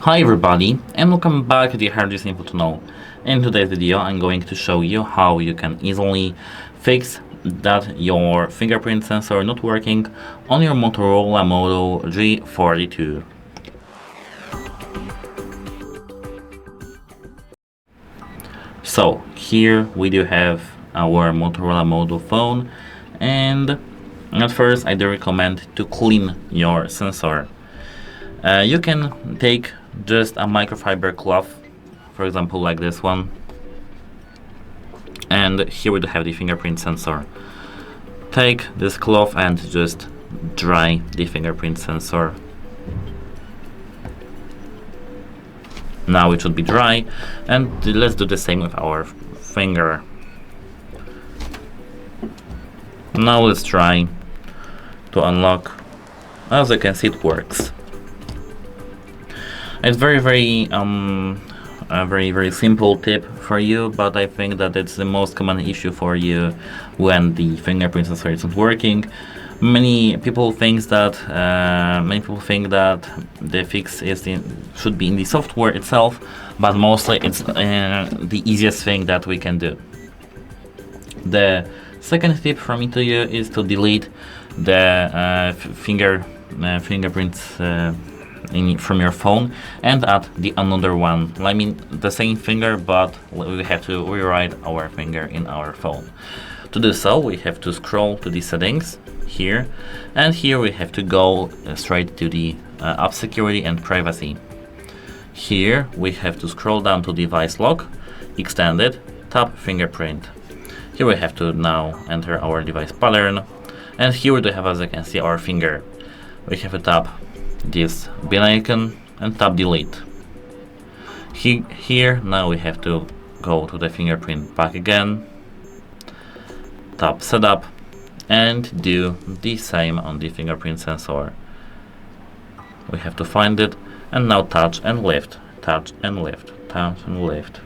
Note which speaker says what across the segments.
Speaker 1: Hi everybody, and welcome back to the HardReset.Info channel. In today's video I'm going to show you how you can easily fix that your fingerprint sensor not working on your Motorola Moto G42. So here we do have our Motorola Moto phone, and at first I do recommend to clean your sensor. You can take just a microfiber cloth, for example like this one, and here we do have the fingerprint sensor. Take this cloth and just dry the fingerprint sensor. Now it should be dry, and let's do the same with our finger. Now let's try to unlock. As you can see, it works. It's very simple tip for you, but I think that it's the most common issue for you when the fingerprint sensor isn't working. Many people think that the fix should be in the software itself, but mostly it's the easiest thing that we can do. The second tip from me to you is to delete the fingerprints from your phone and add the another one. I mean the same finger, but we have to rewrite our finger in our phone. To do so, we have to scroll to the settings here, and here we have to go straight to the app security and privacy. Here we have to scroll down to device lock, extended, tap fingerprint. Here we have to now enter our device pattern, and here we do have, as you can see, our finger. We have to tap this bin icon and tap delete. Here now we have to go to the fingerprint back again, tap setup, and do the same on the fingerprint sensor. We have to find it and now touch and lift, touch and lift, touch and lift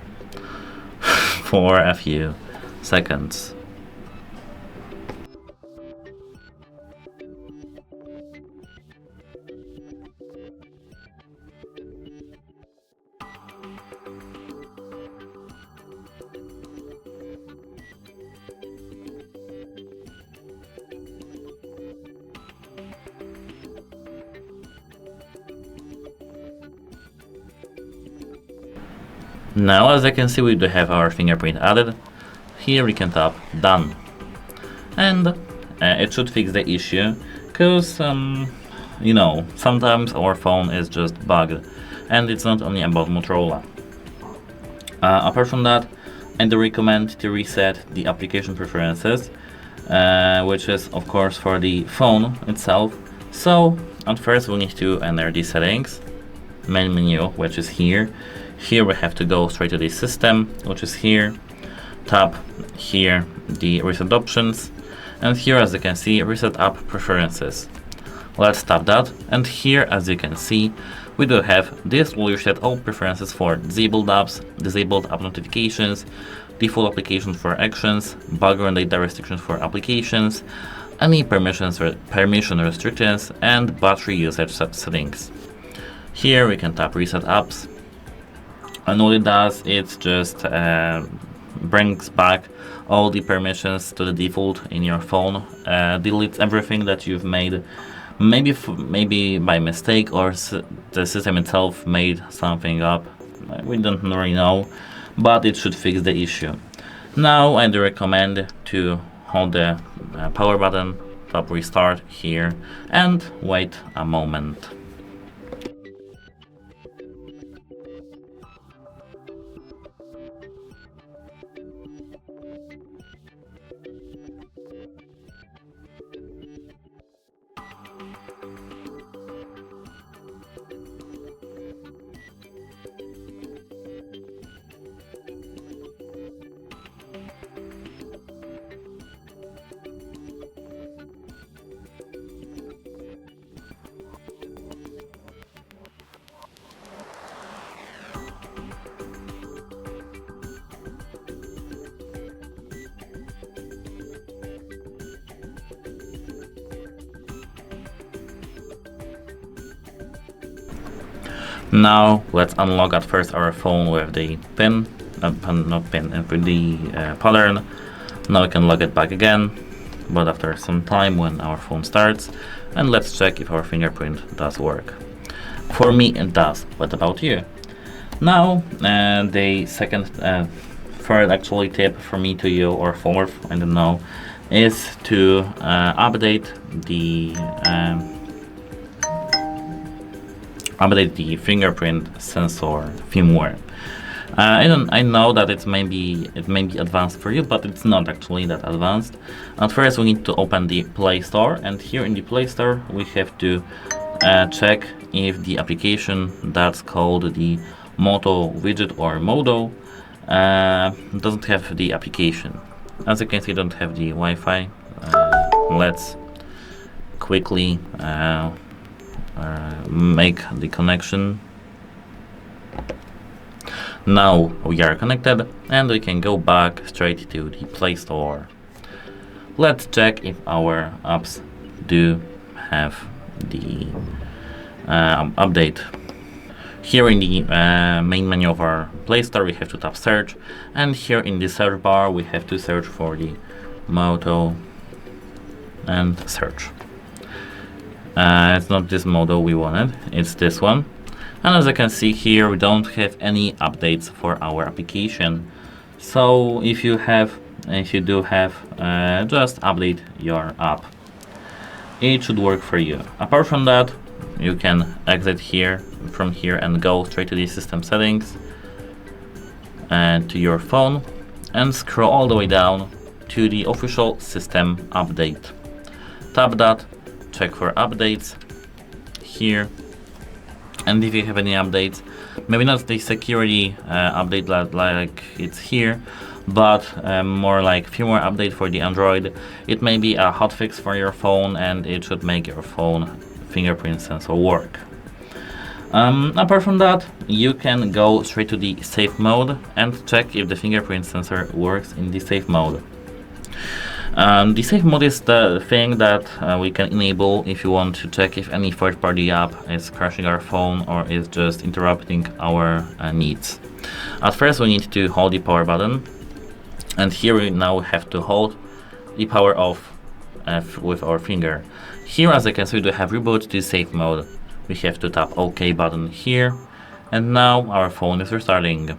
Speaker 1: for a few seconds. Now, as you can see, we do have our fingerprint added. Here we can tap done, and it should fix the issue, because sometimes our phone is just bugged, and it's not only about Motorola. Apart from that, I do recommend to reset the application preferences, which is of course for the phone itself. So at first we need to enter the settings, main menu, which is here. Here we have to go straight to the system, which is here. Tap here the reset options, and here, as you can see, reset app preferences. Let's tap that, and here, as you can see, we do have this will reset all preferences for disabled apps, disabled app notifications, default application for actions, background data restrictions for applications, any permission restrictions, and battery usage settings. Here we can tap reset apps, and what it does, it just brings back all the permissions to the default in your phone, deletes everything that you've made, maybe by mistake, or the system itself made something up. We don't really know, but it should fix the issue. Now I do recommend to hold the power button, tap restart here, and wait a moment. Now let's unlock at first our phone with the pin, not pin, with the pattern. Now we can log it back again, but after some time when our phone starts, and let's check if our fingerprint does work. For me it does. What about you? Now the third actually tip for me to you, or fourth, I don't know, is to update the fingerprint sensor firmware. I know that it may be advanced for you, but it's not actually that advanced. At first we need to open the Play Store, and here in the Play Store we have to check if the application that's called the Moto widget or Moto doesn't have the application. As you can see, don't have the Wi-Fi. Let's quickly make the connection. Now we are connected and we can go back straight to the Play Store. Let's check if our apps do have the update. Here in the main menu of our Play Store we have to tap search, and here in the search bar we have to search for the Moto and search. It's not this Moto we wanted, it's this one. And as you can see here, we don't have any updates for our application. So if you do have, just update your app. It should work for you. Apart from that, you can exit from here and go straight to the system settings and to your phone and scroll all the way down to the official system update. Tap that, check for updates here. And if you have any updates, maybe not the security update like it's here, but more like firmware update for the Android, it may be a hotfix for your phone and it should make your phone fingerprint sensor work. Apart from that, you can go straight to the safe mode and check if the fingerprint sensor works in the safe mode. The safe mode is the thing that we can enable if you want to check if any third-party app is crashing our phone or is just interrupting our needs. At first we need to hold the power button, and here we now have to hold the power off with our finger. Here, as you can see, we do have reboot to safe mode. We have to tap OK button here, and now our phone is restarting.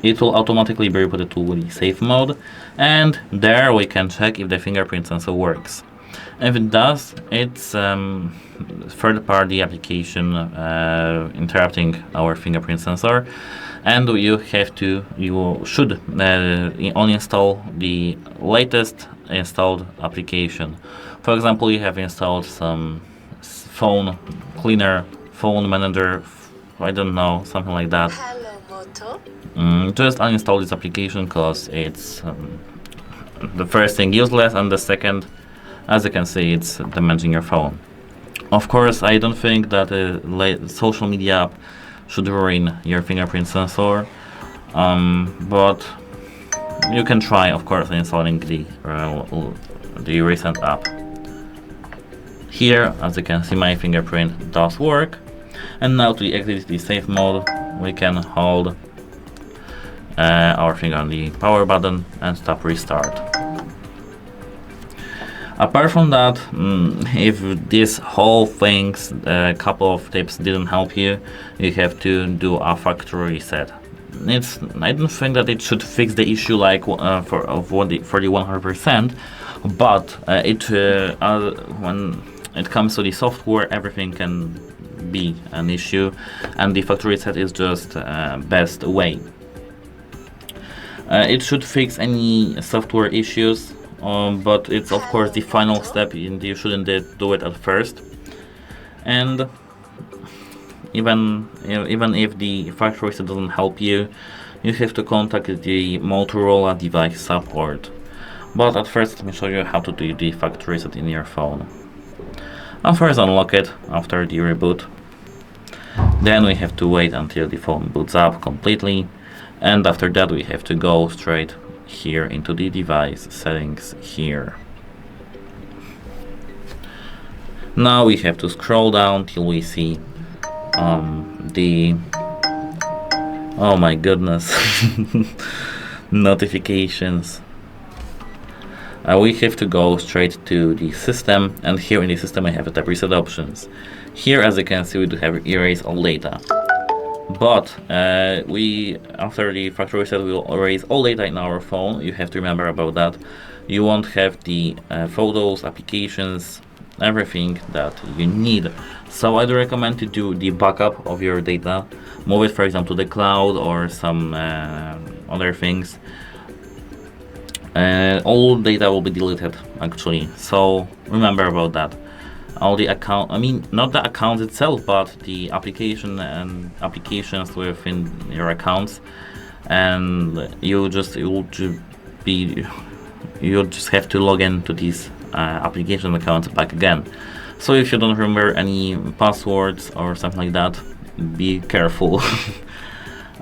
Speaker 1: It will automatically be rebooted to the safe mode, and there we can check if the fingerprint sensor works. If it does, it's third-party application interrupting our fingerprint sensor, and you should only install the latest installed application. For example, you have installed some phone cleaner, phone manager, I don't know, something like that.
Speaker 2: Hello, Moto.
Speaker 1: Just uninstall this application because it's the first thing useless, and the second, as you can see, it's damaging your phone. Of course, I don't think that a social media app should ruin your fingerprint sensor, but you can try, of course, installing the recent app. Here, as you can see, my fingerprint does work, and now to exit the safe mode, we can hold our finger on the power button and tap restart. Apart from that, if this whole things, a couple of tips didn't help you, you have to do a factory reset. I don't think that it should fix the issue like for the 100%, but when it comes to the software, everything can be an issue, and the factory reset is just best way. It should fix any software issues, but it's of course the final step, and you shouldn't do it at first. And even if the factory reset doesn't help you, you have to contact the Motorola device support. But at first, let me show you how to do the factory reset in your phone. I'll first unlock it after the reboot. Then we have to wait until the phone boots up completely, and after that we have to go straight here into the device settings here. Now we have to scroll down till we see the, oh my goodness, notifications. We have to go straight to the system, and here in the system I have the tab reset options. Here, as you can see, we do have erase all data, but we, after the factory reset, we will erase all data in our phone. You have to remember about that. You won't have the photos, applications, everything that you need. So I do recommend to do the backup of your data, move it for example to the cloud or some other things. All data will be deleted actually, so remember about that. All the account, I mean not the account itself, but the application and applications within your accounts, and you just have to log in to these application accounts back again. So if you don't remember any passwords or something like that, be careful.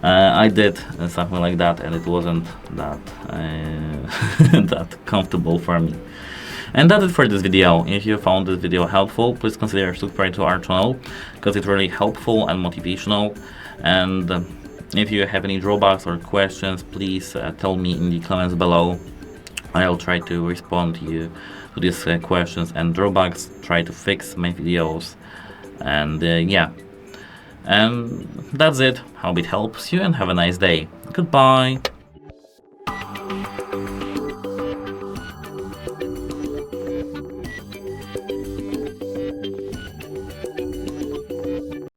Speaker 1: I did something like that, and it wasn't that that comfortable for me. And that's it for this video. If you found this video helpful, please consider subscribing to our channel, because it's really helpful and motivational. And if you have any drawbacks or questions, please tell me in the comments below. I'll try to respond to you to these questions and drawbacks, try to fix my videos, and yeah. And that's it. Hope it helps you, and have a nice day. Goodbye.